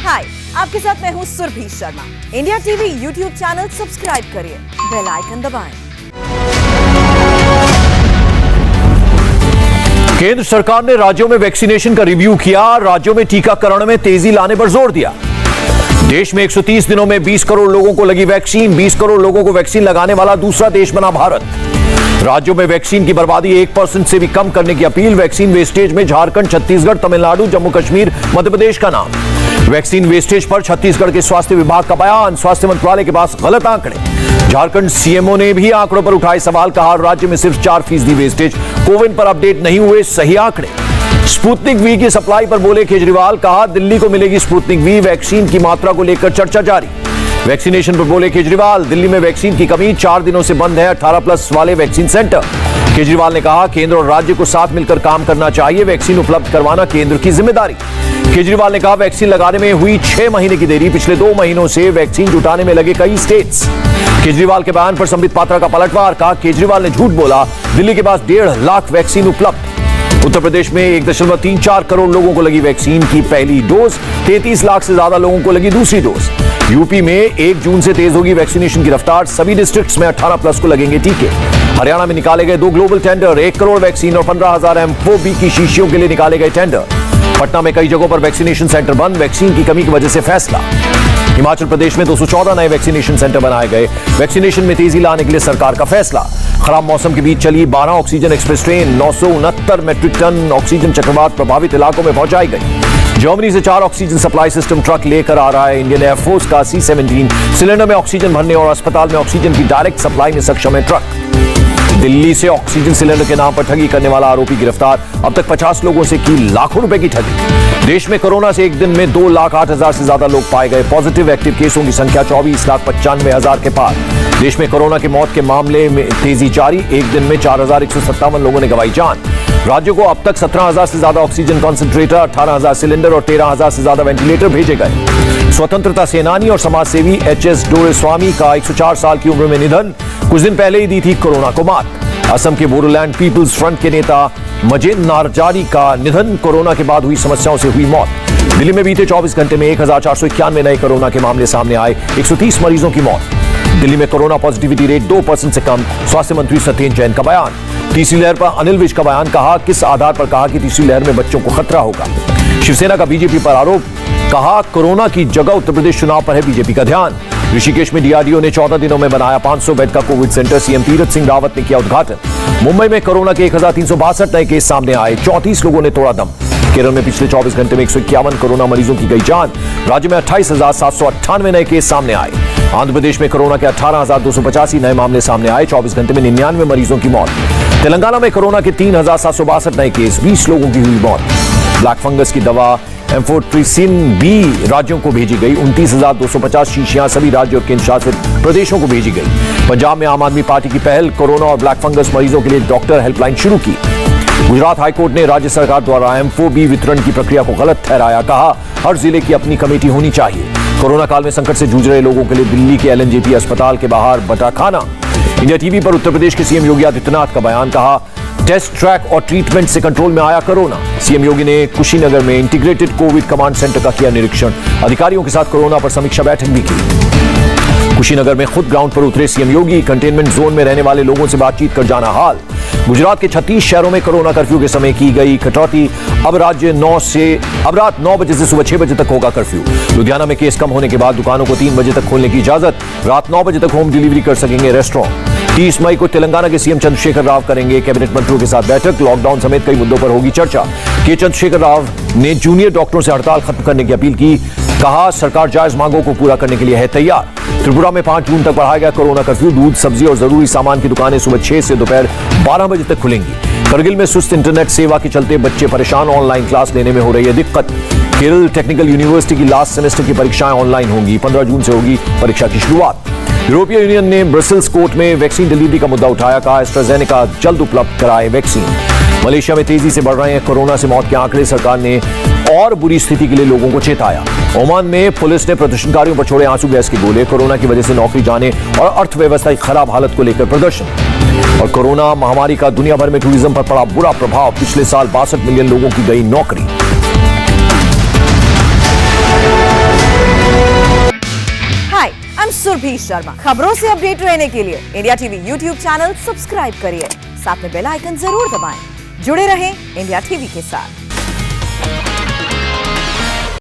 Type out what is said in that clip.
हाय, आपके साथ मैं हूं Surbhi Sharma. India TV YouTube channel subscribe करिए, बेल आइकन दबाएं। केंद्र सरकार ने राज्यों में वैक्सीनेशन का रिव्यू किया। राज्यों में टीकाकरण में तेजी लाने पर जोर दिया। देश में 130 दिनों में 20 करोड़ लोगों को लगी वैक्सीन। 20 करोड़ लोगों को वैक्सीन लगाने वाला दूसरा देश बना भारत। राज्यों में वैक्सीन की बर्बादी 1% से भी कम करने की अपील। वैक्सीन वेस्टेज में झारखंड, छत्तीसगढ़, तमिलनाडु, जम्मू कश्मीर, मध्य प्रदेश का नाम। वैक्सीन वेस्टेज पर छत्तीसगढ़ के स्वास्थ्य विभाग का बयान। स्वास्थ्य मंत्रालय के पास गलत आंकड़े। झारखंड सीएमओ ने भी आंकड़ों पर उठाए सवाल। कहा राज्य में सिर्फ 4% वेस्टेज। कोविन पर अपडेट नहीं हुए सही आंकड़े। स्पुतनिक वी की सप्लाई पर बोले केजरीवाल। कहा दिल्ली को मिलेगी स्पुतनिक वी। वैक्सीन की मात्रा को लेकर चर्चा जारी। वैक्सीनेशन पर बोले केजरीवाल। दिल्ली में वैक्सीन की कमी, 4 दिनों से बंद है 18+ वाले वैक्सीन सेंटर। केजरीवाल ने कहा केंद्र और राज्य को साथ मिलकर काम करना चाहिए। वैक्सीन उपलब्ध करवाना केंद्र की जिम्मेदारी। केजरीवाल ने कहा वैक्सीन लगाने में हुई 6 महीने की देरी। पिछले 2 महीनों से वैक्सीन जुटाने में लगे कई स्टेट्स। केजरीवाल के बयान पर संबित पात्रा का पलटवार। कहा केजरीवाल ने झूठ बोला। दिल्ली के पास 1.5 लाख वैक्सीन उपलब्ध। उत्तर प्रदेश में 1.34 करोड़ लोगों को लगी वैक्सीन की पहली डोज। 33 लाख से ज्यादा लोगों को लगी दूसरी डोज। यूपी में 1 जून से तेज होगी वैक्सीनेशन की रफ्तार। सभी डिस्ट्रिक्ट्स में 18+ को लगेंगे टीके। हरियाणा में निकाले गए 2 ग्लोबल टेंडर। 1 करोड़ वैक्सीन और 15,000 एमओबी की शीशियों के लिए निकाले गए टेंडर। पटना में कई जगहों पर वैक्सीनेशन सेंटर बंद। वैक्सीन की कमी की वजह से फैसला। हिमाचल प्रदेश में 214 नए वैक्सीनेशन सेंटर बनाए गए। वैक्सीनेशन में तेजी लाने के लिए सरकार का फैसला। खराब मौसम के बीच चली 12 oxygen express train. 969 metric ton oxygen चक्रवात प्रभावित इलाकों में पहुंचाई गई। जर्मनी से 4 ऑक्सीजन सप्लाई सिस्टम ट्रक लेकर आ रहा है इंडियन एयरफोर्स का C-17। सिलेंडर में ऑक्सीजन भरने और अस्पताल में ऑक्सीजन की डायरेक्ट सप्लाई में सक्षम है ट्रक। दिल्ली से ऑक्सीजन सिलेंडर के नाम पर ठगी करने वाला आरोपी गिरफ्तार। अब तक 50 लोगों से की लाखों रुपए की ठगी। देश में कोरोना से एक दिन में 2,08,000 से ज्यादा लोग पाए गए पॉजिटिव। एक्टिव केसों की संख्या 24,95,000 के पार। देश में कोरोना की मौत के मामले में तेजी जारी। एक दिन में 4,157 लोगों ने गंवाई जान। राज्यों को अब तक 17,000 से ज्यादा ऑक्सीजन कॉन्सेंट्रेटर, 18,000 सिलेंडर और 13,000 से ज्यादा वेंटिलेटर भेजे गए। स्वतंत्रता सेनानी और समाजसेवी HS डोरेस्वामी का 104 साल की उम्र में निधन। कुछ दिन पहले ही दी थी कोरोना को मात। असम के बोडोलैंड पीपुल्स फ्रंट के नेता मजेन नारजारी का निधन। कोरोना के बाद हुई समस्याओं से हुई मौत। दिल्ली में बीते 24 घंटे में 1,491 नए कोरोना के मामले सामने आए। 130 मरीजों की मौत। दिल्ली में कोरोना पॉजिटिविटी रेट 2% से कम। स्वास्थ्य मंत्री सत्येंद्र जैन का बयान। तीसरी लहर पर अनिल विज का बयान। कहा किस आधार पर कहा कि तीसरी लहर में बच्चों को खतरा होगा। शिवसेना का बीजेपी पर आरोप। कहा कोरोना की जगह उत्तर प्रदेश चुनाव पर है बीजेपी का ध्यान। ऋषिकेश में DRDO ने 14 दिनों में बनाया 500 बेड का Covid centre. CM Tirath Singh Rawat ने किया उद्घाटन। मुंबई में कोरोना के 1,362 नए केस सामने आए। 34 लोगों ने तोड़ा दम। केरल में पिछले 24 घंटे में 151 कोरोना मरीजों की गई जान। राज्य में 28,798 नए केस सामने आए। आंध्र प्रदेश में कोरोना के 18,285 नए मामले सामने आए। 24 घंटे में 99 मरीजों की मौत। तेलंगाना में कोरोना के 3,762 नए केस। 20 लोगों की हुई मौत। ब्लैक फंगस की दवा एम्फोट्रिसिन B राज्यों को भेजी गई। 29,250 शीशियां सभी राज्यों और केंद्र शासित प्रदेशों को भेजी गई। पंजाब में आम आदमी पार्टी की पहल। कोरोना और ब्लैक फंगस मरीजों के लिए डॉक्टर हेल्पलाइन शुरू की। गुजरात हाईकोर्ट ने राज्य सरकार द्वारा एम्फो-B वितरण की प्रक्रिया को गलत ठहराया। कहा हर जिले की अपनी कमेटी होनी चाहिए। कोरोना काल में संकट से जूझ रहे लोगों के लिए दिल्ली के LNJP अस्पताल के बाहर बटा खाना। इंडिया टीवी पर उत्तर प्रदेश के सीएम योगी आदित्यनाथ का बयान। कहा टेस्ट, ट्रैक और ट्रीटमेंट से कंट्रोल में आया कोरोना। सीएम योगी ने कुशीनगर में इंटीग्रेटेड कोविड कमांड सेंटर का किया निरीक्षण। अधिकारियों के साथ कोरोना पर समीक्षा बैठक भी की। कुशीनगर में खुद ग्राउंड पर उतरे सीएम योगी। कंटेनमेंट जोन में रहने वाले लोगों से बातचीत कर जाना हाल। गुजरात के 36 शहरों में कोरोना कर्फ्यू के समय की गई कटौती। अब रात 9 बजे से सुबह 6 बजे तक होगा कर्फ्यू। लुधियाना में केस कम होने के बाद दुकानों को 3 बजे तक खोलने की इजाजत। रात 9 बजे तक होम डिलीवरी कर सकेंगे रेस्टोरेंट। 30 मई को तेलंगाना के सीएम चंद्रशेखर राव करेंगे कैबिनेट मंत्रियों के साथ बैठक। लॉकडाउन समेत कई मुद्दों पर होगी चर्चा। के चंद्रशेखर राव ने जूनियर डॉक्टरों से हड़ताल खत्म करने की अपील की। कहा सरकार जायज मांगों को पूरा करने के लिए है तैयार। त्रिपुरा में 5 जून तक बढ़ाया गया कोरोना कर्फ्यू। दूध, सब्जी और जरूरी सामान की दुकानें सुबह 6 से दोपहर 12 बजे तक खुलेंगी। करगिल में सुस्त इंटरनेट सेवा के चलते बच्चे परेशान। ऑनलाइन क्लास लेने में हो रही है दिक्कत। केरल टेक्निकल यूनिवर्सिटी की लास्ट सेमेस्टर की परीक्षाएं ऑनलाइन होंगी। 15 जून से होगी परीक्षा की शुरुआत। यूरोपीय यूनियन ने ब्रसेल्स कोर्ट में वैक्सीन डिलीवरी का मुद्दा उठाया। कहा एस्ट्राजेनेका जल्द उपलब्ध कराए वैक्सीन। मलेशिया में तेजी से बढ़ रहे हैं कोरोना से मौत के आंकड़े। सरकार ने और बुरी स्थिति के लिए लोगों को चेताया। ओमान में पुलिस ने प्रदर्शनकारियों पर छोड़े आंसू गैस के गोले। कोरोना की वजह से नौकरी जाने और अर्थव्यवस्था की खराब हालत को लेकर प्रदर्शन। और कोरोना महामारी का दुनिया भर में टूरिज्म पर पड़ा बुरा प्रभाव। पिछले साल 62 मिलियन लोगों की गई नौकरी। I am Surbhi Sharma. खबरों से अपडेट रहने के लिए India TV YouTube channel subscribe करिए, साथ में बेल आइकन जरूर दबाएं। जुड़े रहें इंडिया टीवी के साथ।